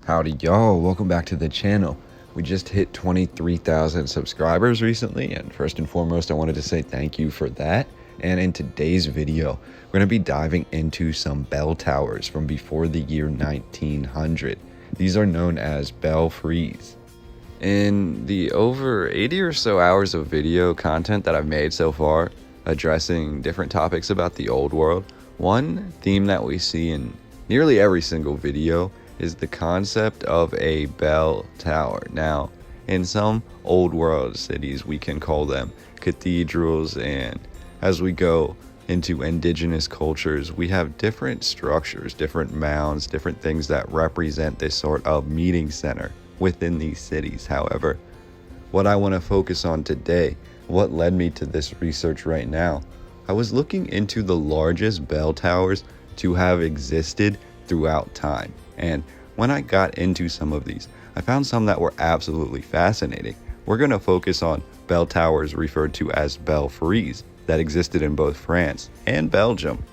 Howdy y'all, welcome back to the channel. We just hit 23,000 subscribers recently, and first and foremost I wanted to say thank you for that. And in today's video we're going to be diving into some bell towers from before the year 1900. These are known as belfries. In the over 80 or so hours of video content that I've made so far addressing different topics about the old world, one theme that we see in nearly every single video is the concept of a bell tower. Now, in some old world cities, we can call them cathedrals, and as we go into indigenous cultures, we have different structures, different mounds, different things that represent this sort of meeting center within these cities. However, what I want to focus on today, what led me to this research right now, I was looking into the largest bell towers to have existed throughout time. And when I got into some of these, I found some that were absolutely fascinating. We're going to focus on bell towers referred to as belfries that existed in both France and Belgium.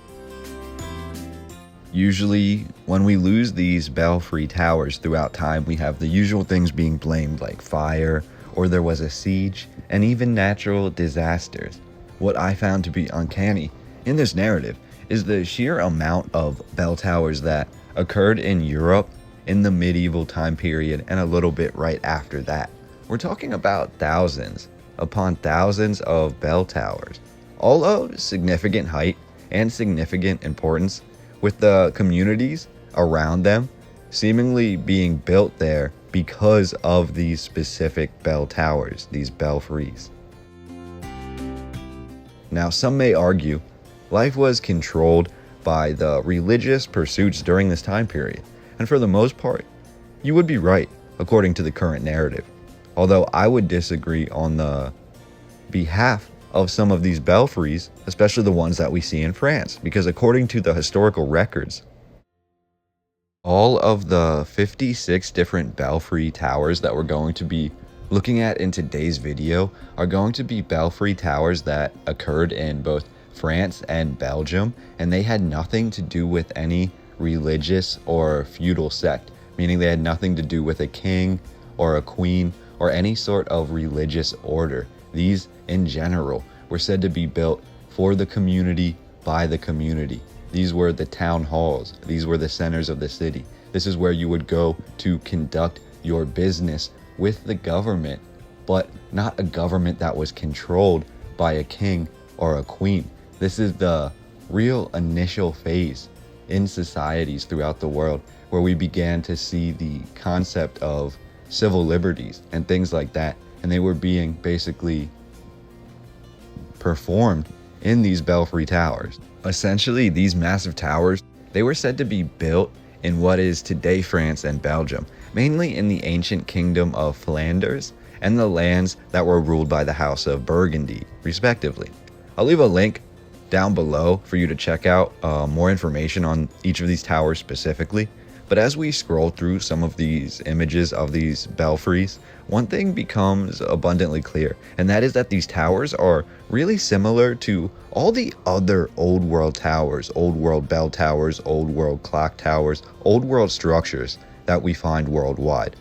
Usually, when we lose these belfry towers throughout time, we have the usual things being blamed, like fire, or there was a siege, and even natural disasters. What I found to be uncanny in this narrative is the sheer amount of bell towers that occurred in Europe in the medieval time period and a little bit right after that. We're talking about thousands upon thousands of bell towers, all of significant height and significant importance, with the communities around them seemingly being built there because of these specific bell towers, these belfries. Now, some may argue life was controlled by the religious pursuits during this time period, and for the most part, you would be right according to the current narrative. Although I would disagree on the behalf of some of these belfries, especially the ones that we see in France, because according to the historical records, all of the 56 different belfry towers that we're going to be looking at in today's video are going to be belfry towers that occurred in both France and Belgium, and they had nothing to do with any religious or feudal sect, meaning they had nothing to do with a king or a queen or any sort of religious order. These, in general, were said to be built for the community, by the community. These were the town halls. These were the centers of the city. This is where you would go to conduct your business with the government, but not a government that was controlled by a king or a queen. This is the real initial phase in societies throughout the world where we began to see the concept of civil liberties and things like that, and they were being basically performed in these belfry towers. Essentially, these massive towers, they were said to be built in what is today France and Belgium, mainly in the ancient kingdom of Flanders and the lands that were ruled by the House of Burgundy, respectively. I'll leave a link down below for you to check out more information on each of these towers specifically. But as we scroll through some of these images of these belfries, one thing becomes abundantly clear, and that is that these towers are really similar to all the other old world towers, old world bell towers, old world clock towers, old world structures that we find worldwide.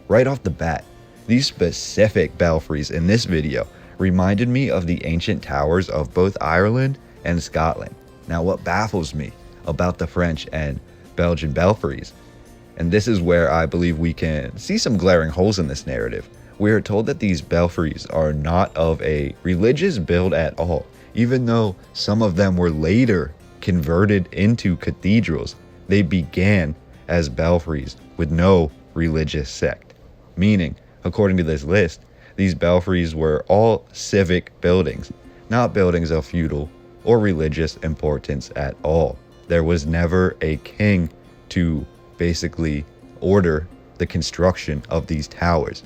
Right off the bat, these specific belfries in this video reminded me of the ancient towers of both Ireland and Scotland. Now, what baffles me about the French and Belgian belfries, and this is where I believe we can see some glaring holes in this narrative, we are told that these belfries are not of a religious build at all, even though some of them were later converted into cathedrals. They began as belfries with no religious sect, meaning, according to this list, these belfries were all civic buildings, not buildings of feudal or religious importance at all. There was never a king to basically order the construction of these towers.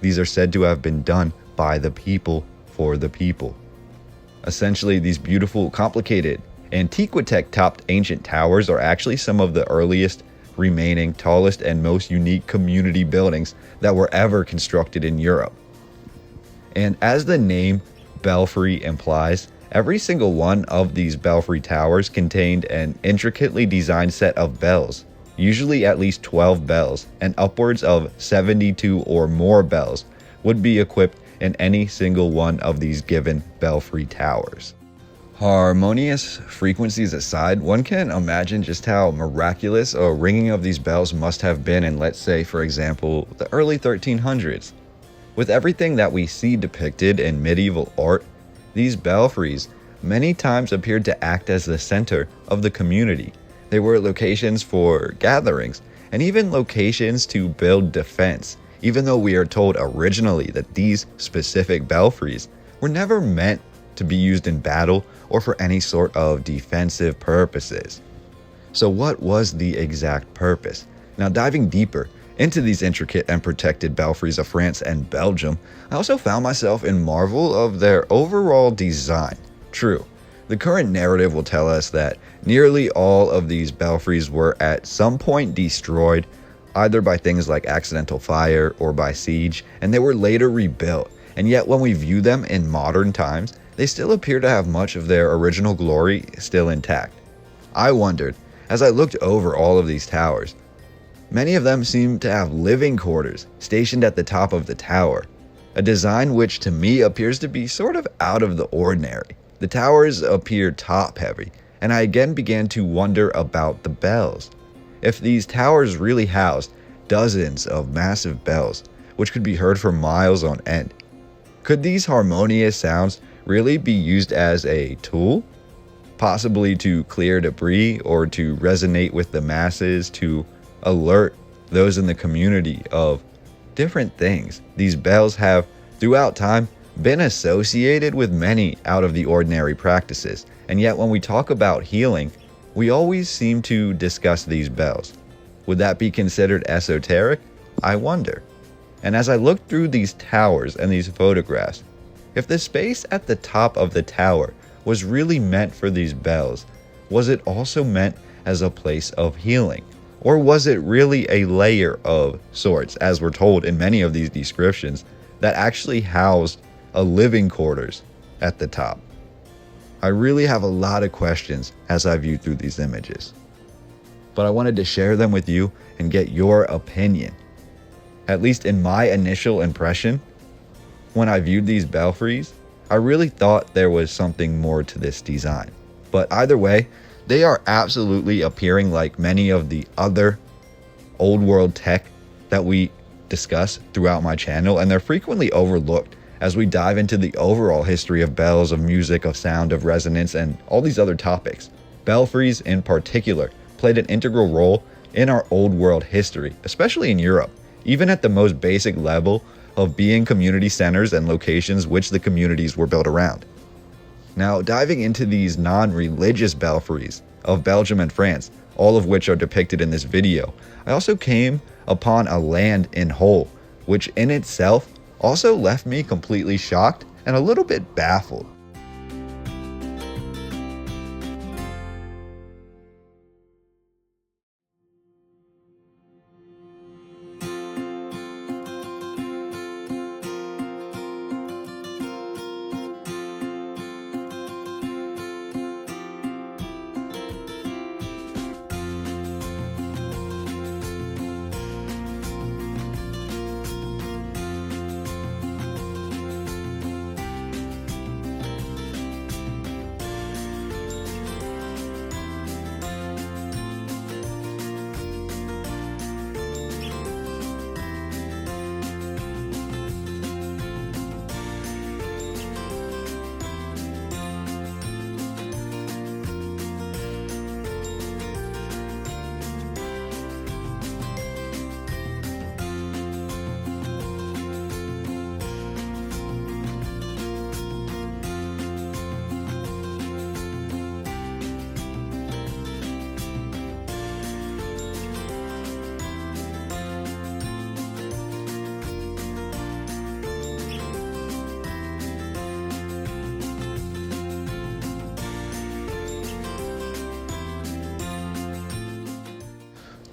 These are said to have been done by the people for the people. Essentially, these beautiful, complicated, Antiquitech-topped ancient towers are actually some of the earliest remaining, tallest, and most unique community buildings that were ever constructed in Europe. And as the name belfry implies, every single one of these belfry towers contained an intricately designed set of bells usually at least 12 bells, and upwards of 72 or more bells would be equipped in any single one of these given belfry towers. Harmonious frequencies aside, one can imagine just how miraculous a ringing of these bells must have been in, let's say, for example, the early 1300s. With everything that we see depicted in medieval art, these belfries many times appeared to act as the center of the community. They were locations for gatherings, and even locations to build defense, even though we are told originally that these specific belfries were never meant to be used in battle or for any sort of defensive purposes. So what was the exact purpose? Now, diving deeper into these intricate and protected belfries of France and Belgium, I also found myself in marvel of their overall design. True, the current narrative will tell us that nearly all of these belfries were at some point destroyed, either by things like accidental fire or by siege, and they were later rebuilt. And yet when we view them in modern times, they still appear to have much of their original glory still intact. I wondered, as I looked over all of these towers, many of them seem to have living quarters stationed at the top of the tower, a design which to me appears to be sort of out of the ordinary. The towers appear top-heavy, and I again began to wonder about the bells. If these towers really housed dozens of massive bells, which could be heard for miles on end, could these harmonious sounds really be used as a tool? Possibly to clear debris or to resonate with the masses, to alert those in the community of different things. These bells have, throughout time, been associated with many out of the ordinary practices, and yet when we talk about healing, we always seem to discuss these bells. Would that be considered esoteric? I wonder. And as I looked through these towers and these photographs, if the space at the top of the tower was really meant for these bells, was it also meant as a place of healing? Or was it really a layer of sorts, as we're told in many of these descriptions, that actually housed a living quarters at the top? I really have a lot of questions as I view through these images, but I wanted to share them with you and get your opinion. At least in my initial impression, when I viewed these belfries, I really thought there was something more to this design. But either way, they are absolutely appearing like many of the other old world tech that we discuss throughout my channel, and they're frequently overlooked as we dive into the overall history of bells, of music, of sound, of resonance, and all these other topics. Belfries in particular played an integral role in our old world history, especially in Europe, even at the most basic level of being community centers and locations which the communities were built around. Now, diving into these non-religious belfries of Belgium and France, all of which are depicted in this video, I also came upon a land in Hull, which in itself also left me completely shocked and a little bit baffled.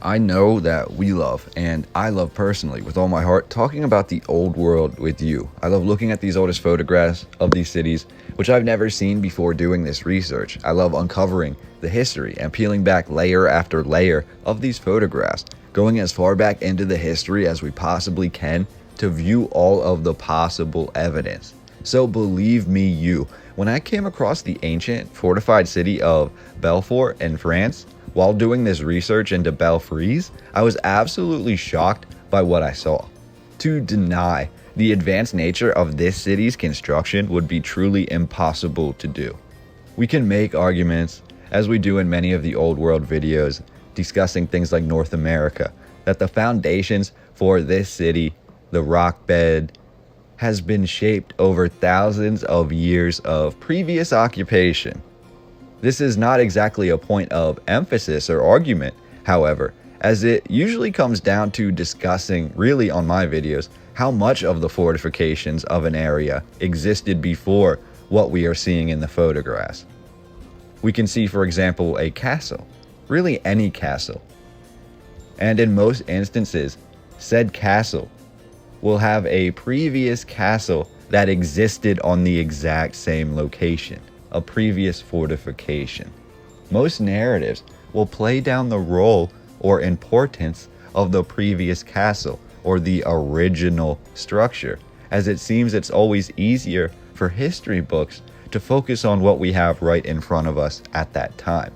I know that we love, and I love personally with all my heart, talking about the old world with you. I love looking at these oldest photographs of these cities, which I've never seen before doing this research. I love uncovering the history and peeling back layer after layer of these photographs, going as far back into the history as we possibly can to view all of the possible evidence. So believe me, when I came across the ancient fortified city of Belfort in France, while doing this research into belfries, I was absolutely shocked by what I saw. To deny the advanced nature of this city's construction would be truly impossible to do. We can make arguments, as we do in many of the old world videos discussing things like North America, that the foundations for this city, the rock bed, has been shaped over thousands of years of previous occupation. This is not exactly a point of emphasis or argument, however, as it usually comes down to discussing, really on my videos, how much of the fortifications of an area existed before what we are seeing in the photographs. We can see, for example, a castle, really any castle. And in most instances, said castle will have a previous castle that existed on the exact same location. A previous fortification. Most narratives will play down the role or importance of the previous castle or the original structure, as it seems it's always easier for history books to focus on what we have right in front of us at that time.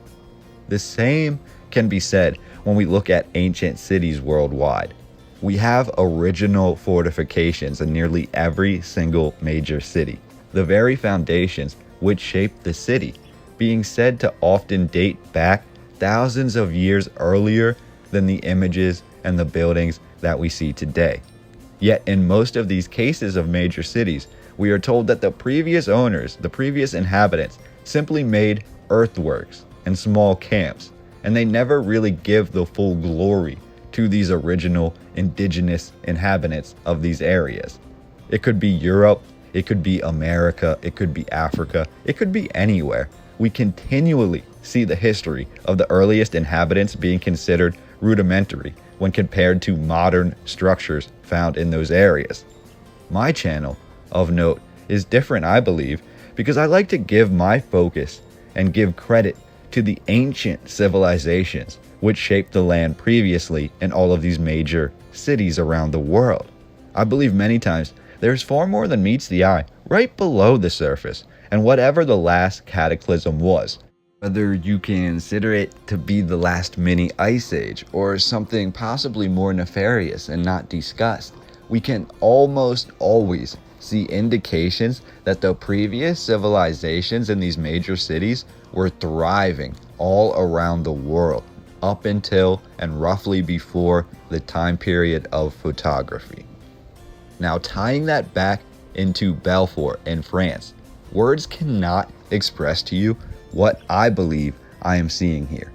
The same can be said when we look at ancient cities worldwide. We have original fortifications in nearly every single major city. The very foundations which shaped the city, being said to often date back thousands of years earlier than the images and the buildings that we see today. Yet in most of these cases of major cities, we are told that the previous owners, the previous inhabitants, simply made earthworks and small camps, and they never really give the full glory to these original indigenous inhabitants of these areas. It could be Europe, it could be America, it could be Africa, it could be anywhere. We continually see the history of the earliest inhabitants being considered rudimentary when compared to modern structures found in those areas. My channel, of note, is different, I believe, because I like to give my focus and give credit to the ancient civilizations which shaped the land previously in all of these major cities around the world. I believe many times there's far more than meets the eye right below the surface, and whatever the last cataclysm was, whether you consider it to be the last mini ice age or something possibly more nefarious and not discussed, we can almost always see indications that the previous civilizations in these major cities were thriving all around the world up until and roughly before the time period of photography. Now, tying that back into Belfort in France, words cannot express to you what I believe I am seeing here.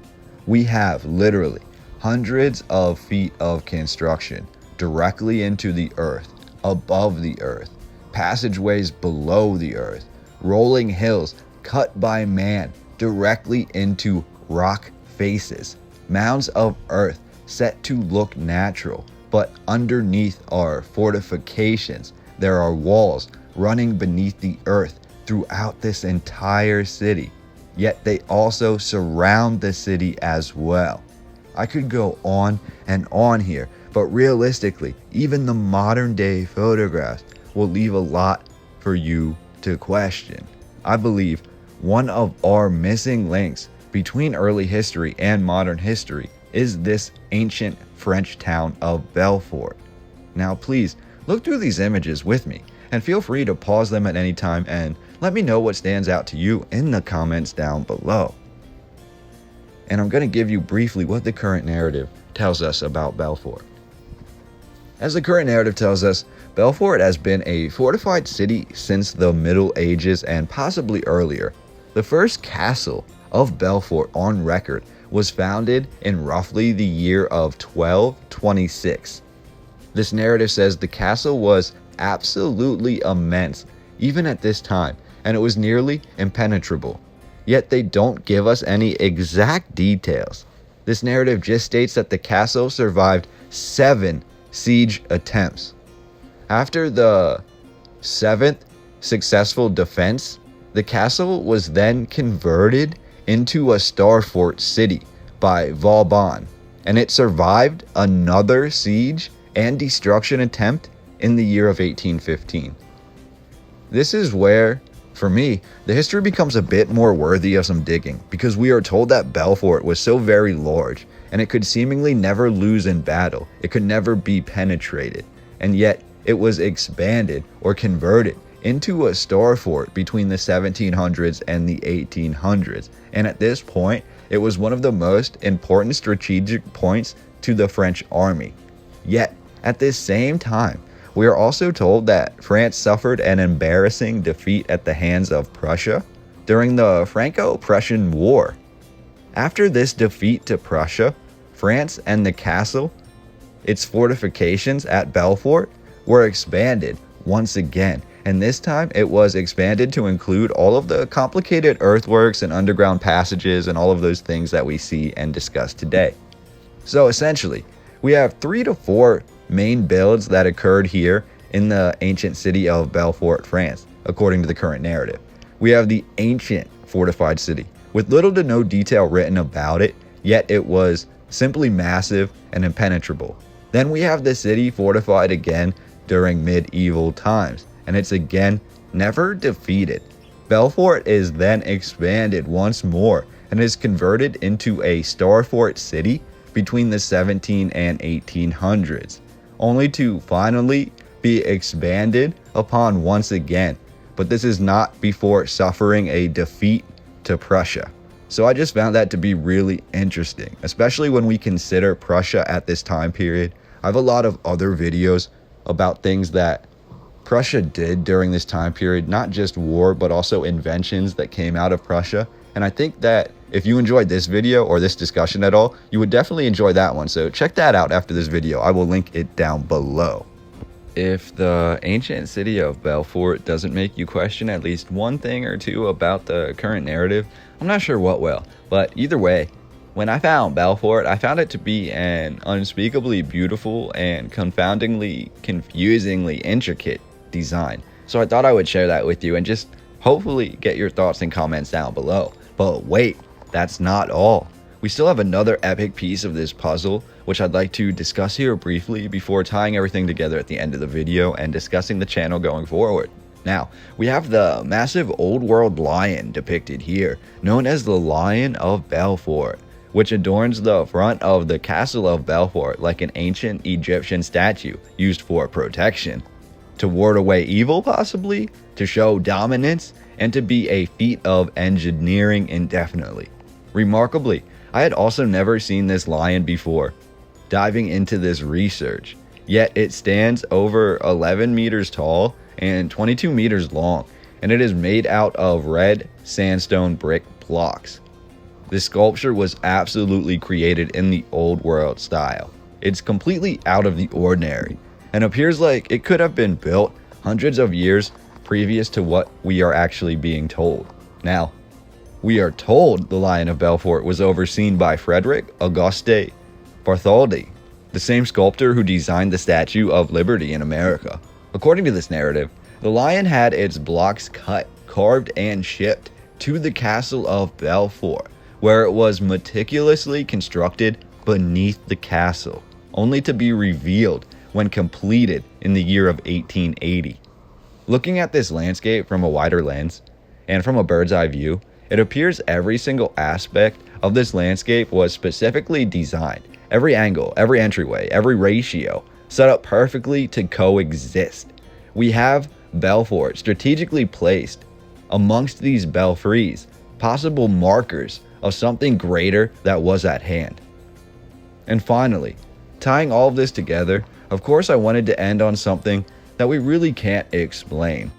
We have literally hundreds of feet of construction directly into the earth, above the earth, passageways below the earth, rolling hills cut by man directly into rock faces, mounds of earth set to look natural, but underneath are fortifications. There are walls running beneath the earth throughout this entire city, yet they also surround the city as well. I could go on and on here, but realistically, even the modern day photographs will leave a lot for you to question. I believe one of our missing links between early history and modern history is this ancient French town of Belfort. Now please, look through these images with me, and feel free to pause them at any time and let me know what stands out to you in the comments down below. And I'm going to give you briefly what the current narrative tells us about Belfort. As the current narrative tells us, Belfort has been a fortified city since the Middle Ages and possibly earlier. The first castle of Belfort on record was founded in roughly the year of 1226. This narrative says the castle was absolutely immense, even at this time, and it was nearly impenetrable. Yet they don't give us any exact details. This narrative just states that the castle survived 7 siege attempts. After the 7th successful defense, the castle was then converted into a star fort city by Vauban, and it survived another siege and destruction attempt in the year of 1815. This is where, for me, the history becomes a bit more worthy of some digging, because we are told that Belfort was so very large, and it could seemingly never lose in battle. It could never be penetrated, and yet it was expanded or converted into a star fort between the 1700s and the 1800s, and at this point, it was one of the most important strategic points to the French army. Yet, at this same time, we are also told that France suffered an embarrassing defeat at the hands of Prussia during the Franco-Prussian War. After this defeat to Prussia, France and the castle, its fortifications at Belfort, were expanded once again, and this time it was expanded to include all of the complicated earthworks and underground passages and all of those things that we see and discuss today. So essentially, we have 3 to 4 main builds that occurred here in the ancient city of Belfort, France, according to the current narrative. We have the ancient fortified city, with little to no detail written about it, yet it was simply massive and impenetrable. Then we have the city fortified again during medieval times, and it's again never defeated. Belfort is then expanded once more and is converted into a star fort city between the 17 and 1800s, only to finally be expanded upon once again, but this is not before suffering a defeat to Prussia. So I just found that to be really interesting, especially when we consider Prussia at this time period. I have a lot of other videos about things that Prussia did during this time period, not just war, but also inventions that came out of Prussia. And I think that if you enjoyed this video or this discussion at all, you would definitely enjoy that one. So check that out after this video. I will link it down below. If the ancient city of Belfort doesn't make you question at least one thing or two about the current narrative, I'm not sure what will. But either way, when I found Belfort, I found it to be an unspeakably beautiful and confoundingly, confusingly intricate design. So I thought I would share that with you and just hopefully get your thoughts and comments down below. But wait, that's not all. We still have another epic piece of this puzzle, which I'd like to discuss here briefly before tying everything together at the end of the video and discussing the channel going forward. Now, we have the massive old world lion depicted here, known as the Lion of Belfort, which adorns the front of the castle of Belfort like an ancient Egyptian statue used for protection. To ward away evil, possibly, to show dominance, and to be a feat of engineering indefinitely. Remarkably, I had also never seen this lion before diving into this research, yet it stands over 11 meters tall and 22 meters long, and it is made out of red sandstone brick blocks. This sculpture was absolutely created in the old world style. It's completely out of the ordinary and appears like it could have been built hundreds of years previous to what we are actually being told. Now, we are told the Lion of Belfort was overseen by Frederick Auguste Bartholdi, the same sculptor who designed the Statue of Liberty in America. According to this narrative, the lion had its blocks cut, carved, and shipped to the castle of Belfort, where it was meticulously constructed beneath the castle, only to be revealed when completed in the year of 1880. Looking at this landscape from a wider lens, and from a bird's eye view, it appears every single aspect of this landscape was specifically designed. Every angle, every entryway, every ratio, set up perfectly to coexist. We have Belfort strategically placed amongst these belfries, possible markers of something greater that was at hand. And finally, tying all of this together, of course I wanted to end on something that we really can't explain.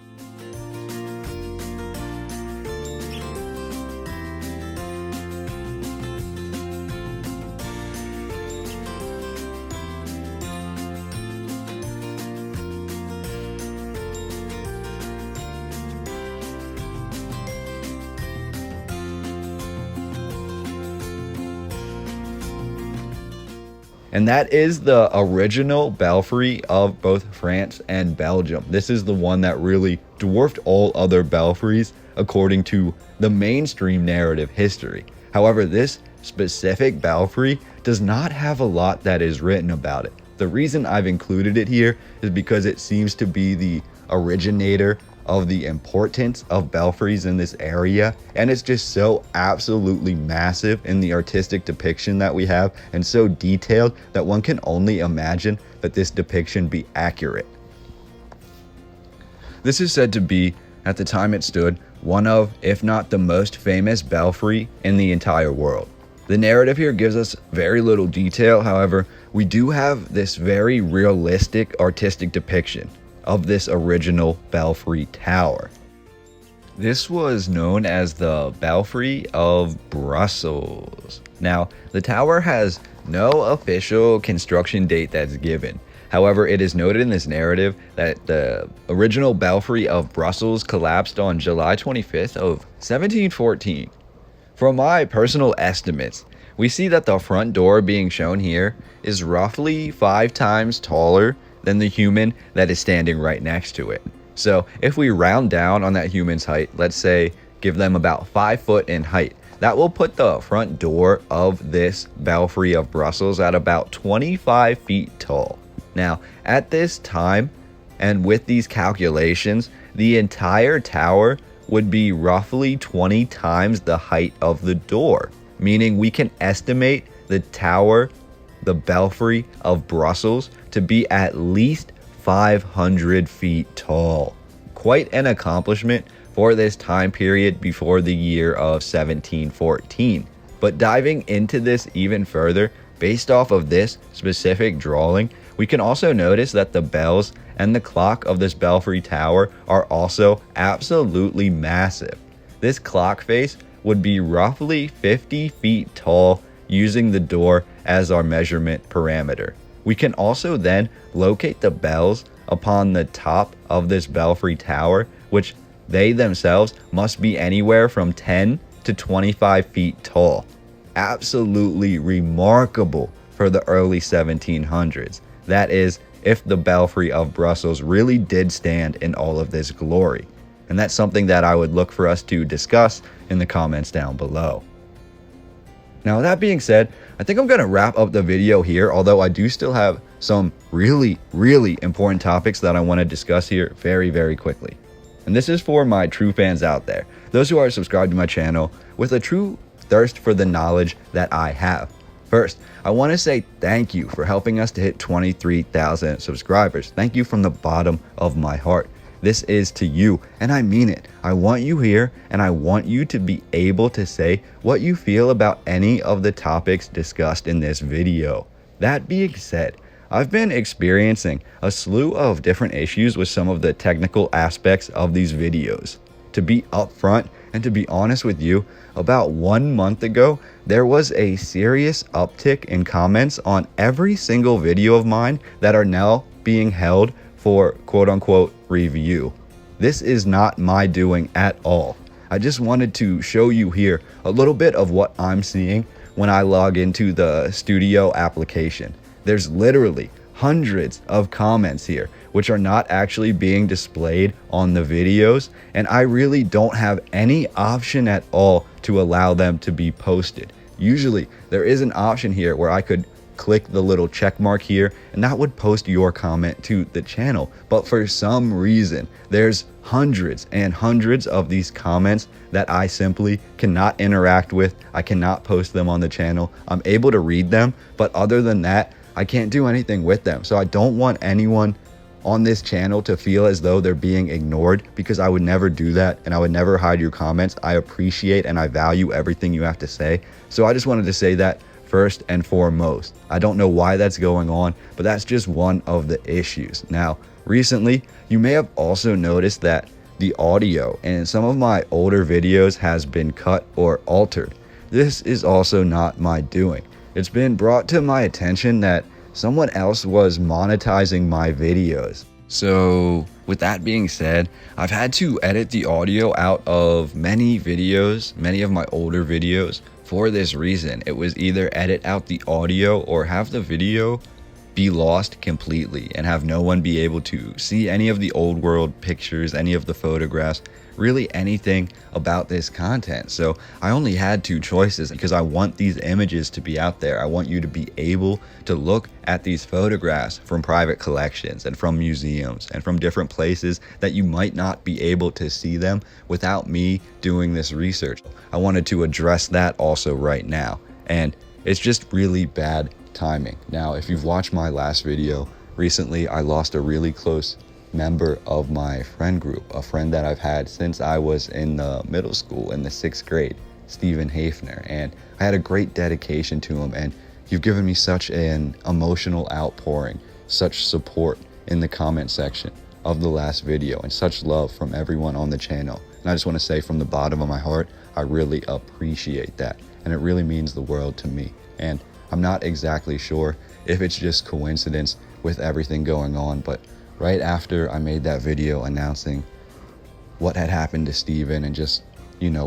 And that is the original belfry of both France and Belgium. This is the one that really dwarfed all other belfries according to the mainstream narrative history. However, this specific belfry does not have a lot that is written about it. The reason I've included it here is because it seems to be the originator of the importance of belfries in this area, and it's just so absolutely massive in the artistic depiction that we have, and so detailed that one can only imagine that this depiction be accurate. This is said to be, at the time it stood, one of, if not the most famous belfry in the entire world. The narrative here gives us very little detail, however, we do have this very realistic artistic depiction of this original belfry tower. This was known as the Belfry of Brussels. Now, the tower has no official construction date that's given. However, it is noted in this narrative that the original Belfry of Brussels collapsed on July 25th of 1714. From my personal estimates, we see that the front door being shown here is roughly 5 times taller than the human that is standing right next to it. So if we round down on that human's height, let's say give them about 5 foot in height, that will put the front door of this Belfry of Brussels at about 25 feet tall. Now, at this time, and with these calculations, the entire tower would be roughly 20 times the height of the door, meaning we can estimate the tower, the Belfry of Brussels, to be at least 500 feet tall. Quite an accomplishment for this time period before the year of 1714. But diving into this even further, based off of this specific drawing, we can also notice that the bells and the clock of this belfry tower are also absolutely massive. This clock face would be roughly 50 feet tall using the door as our measurement parameter. We can also then locate the bells upon the top of this belfry tower, which they themselves must be anywhere from 10 to 25 feet tall. Absolutely remarkable for the early 1700s. That is, if the Belfry of Brussels really did stand in all of this glory. And that's something that I would look for us to discuss in the comments down below. Now, that being said, I think I'm going to wrap up the video here, although I do still have some really important topics that I want to discuss here very quickly. And this is for my true fans out there, those who are subscribed to my channel with a true thirst for the knowledge that I have. First, I want to say thank you for helping us to hit 23,000 subscribers. Thank you from the bottom of my heart. This is to you, and I mean it. I want you here, and I want you to be able to say what you feel about any of the topics discussed in this video. That being said, I've been experiencing a slew of different issues with some of the technical aspects of these videos. To be upfront and to be honest with you, about 1 month ago, there was a serious uptick in comments on every single video of mine that are now being held for quote-unquote review. This is not my doing at all. I just wanted to show you here a little bit of what I'm seeing when I log into the studio application. There's literally hundreds of comments here which are not actually being displayed on the videos, and I really don't have any option at all to allow them to be posted. Usually there is an option here where I could click the little check mark here and that would post your comment to the channel, but for some reason there's hundreds and hundreds of these comments that I simply cannot interact with. I cannot post them on the channel. I'm able to read them, but other than that I can't do anything with them. So I don't want anyone on this channel to feel as though they're being ignored, because I would never do that, and I would never hide your comments. I appreciate and I value everything you have to say. So I just wanted to say that first and foremost. I don't know why that's going on, but that's just one of the issues. Now, recently, you may have also noticed that the audio in some of my older videos has been cut or altered. This is also not my doing. It's been brought to my attention that someone else was monetizing my videos. So with that being said, I've had to edit the audio out of many videos, many of my older videos, for this reason. It was either edit out the audio or have the video be lost completely and have no one be able to see any of the old world pictures, any of the photographs, really anything about this content. So I only had two choices because I want these images to be out there. I want you to be able to look at these photographs from private collections and from museums and from different places that you might not be able to see them without me doing this research. I wanted to address that also right now, and it's just really bad timing. Now, if you've watched my last video, recently I lost a really close member of my friend group, a friend that I've had since I was in the middle school in the 6th grade, Stephen Hafner, and I had a great dedication to him, and you've given me such an emotional outpouring, such support in the comment section of the last video, and such love from everyone on the channel. And I just want to say from the bottom of my heart, I really appreciate that, and it really means the world to me. And I'm not exactly sure if it's just coincidence with everything going on, but right after I made that video announcing what had happened to Steven and just,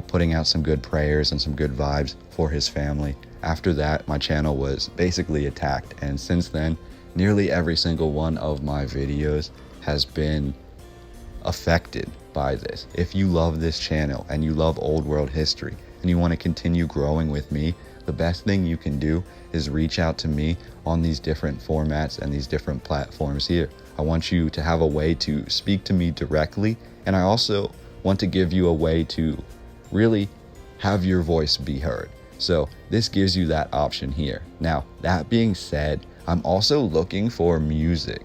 putting out some good prayers and some good vibes for his family, after that, my channel was basically attacked. And since then, nearly every single one of my videos has been affected by this. If you love this channel and you love old world history and you want to continue growing with me, the best thing you can do is reach out to me on these different formats and these different platforms here. I want you to have a way to speak to me directly, and I also want to give you a way to really have your voice be heard. So this gives you that option here. Now, that being said, I'm also looking for music,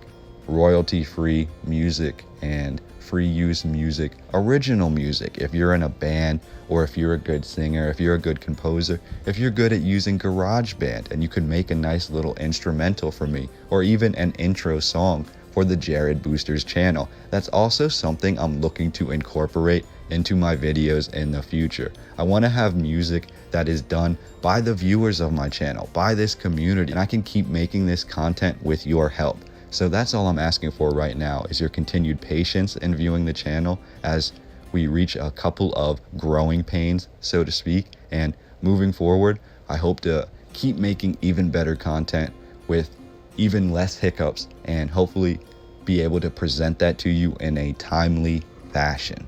royalty-free music and free use music, original music. If you're in a band, or if you're a good singer, if you're a good composer, if you're good at using GarageBand and you could make a nice little instrumental for me, or even an intro song for the Jared Boosters channel, that's also something I'm looking to incorporate into my videos in the future. I want to have music that is done by the viewers of my channel, by this community, and I can keep making this content with your help. So that's all I'm asking for right now, is your continued patience in viewing the channel as we reach a couple of growing pains, so to speak. And moving forward, I hope to keep making even better content with even less hiccups and hopefully be able to present that to you in a timely fashion.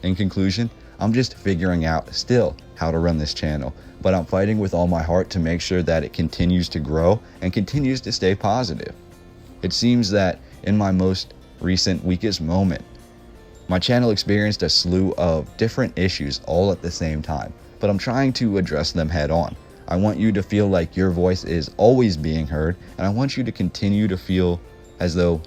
In conclusion, I'm just figuring out still how to run this channel, but I'm fighting with all my heart to make sure that it continues to grow and continues to stay positive. It seems that in my most recent weakest moment, my channel experienced a slew of different issues all at the same time, but I'm trying to address them head on. I want you to feel like your voice is always being heard, and I want you to continue to feel as though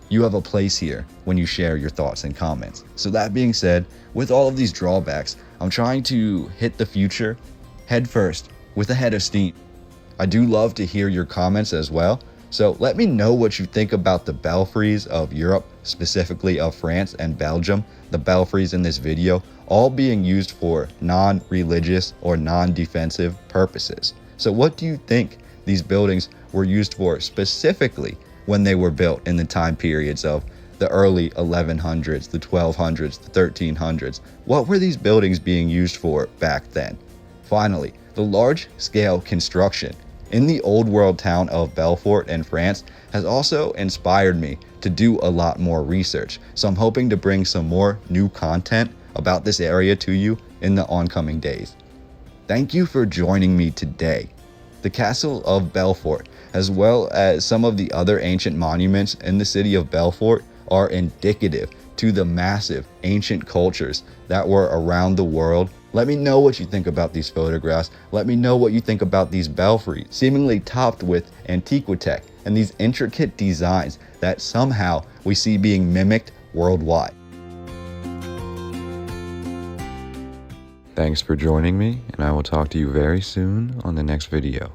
you have a place here when you share your thoughts and comments. So that being said, with all of these drawbacks, I'm trying to hit the future head first with a head of steam. I do love to hear your comments as well. So let me know what you think about the belfries of Europe, specifically of France and Belgium, the belfries in this video, all being used for non-religious or non-defensive purposes. So what do you think these buildings were used for specifically when they were built in the time periods of the early 1100s, the 1200s, the 1300s? What were these buildings being used for back then? Finally, the large-scale construction in the old world town of Belfort in France has also inspired me to do a lot more research. So I'm hoping to bring some more new content about this area to you in the oncoming days. Thank you for joining me today. The Castle of Belfort, as well as some of the other ancient monuments in the city of Belfort, are indicative to the massive ancient cultures that were around the world. Let me know what you think about these photographs. Let me know what you think about these belfries, seemingly topped with antiquitech and these intricate designs that somehow we see being mimicked worldwide. Thanks for joining me, and I will talk to you very soon on the next video.